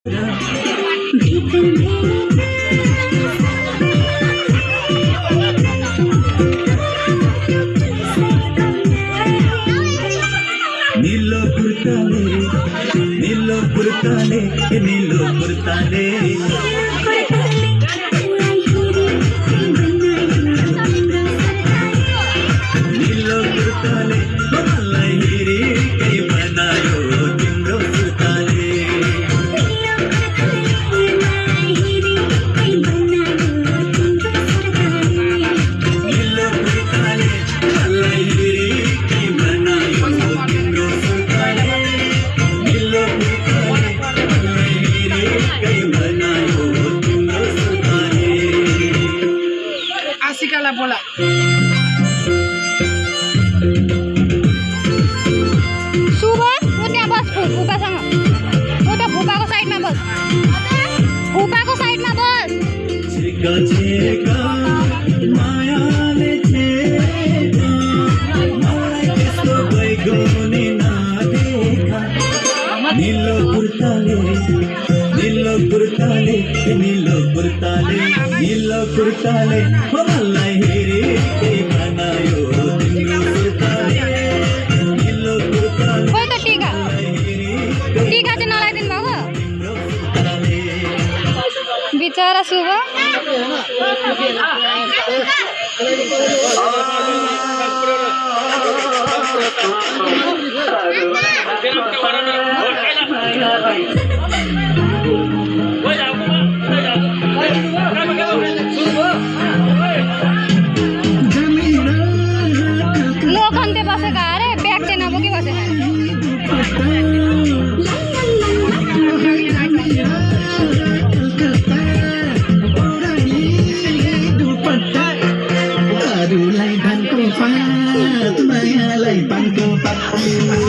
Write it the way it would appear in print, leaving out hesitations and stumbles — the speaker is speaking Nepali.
नीलो पुरताले नीलो पुरताले नीलो पुरताले नीलो पुरताले मलाई हेरी कई बनायो तिम्रो पुरताले नीलो पुरताले मलाई हेरी कई बनायो तिम्रो पुरताले नीलो पुरताले मलाई हेरी कई बनायो तिम्रो पुरताले आशिकालाई बोला शुभ तू त्यहाँ बस फुपासँग तू त फुपाको साइडमा बस फुपाको साइडमा बस छिका छिका मायाले छेका मलाई त्यस्तो भइगयो नि नदेखा नीलो कुर्ताले नीलो कुर्ताले नीलो कुर्ताले नीलो कुर्ताले मलाई हेरी के बनायो तिम्रो कुर्ताले नीलो कुर्ताले खोइ त टीका टीका चाहिँ नलाइदिनु भएको बिचरा शुभ लोखन्ते बसेका अरे ब्याग चाहिँ नबोकी बसेका अरूलाई धनको पात मायालाई पानको पात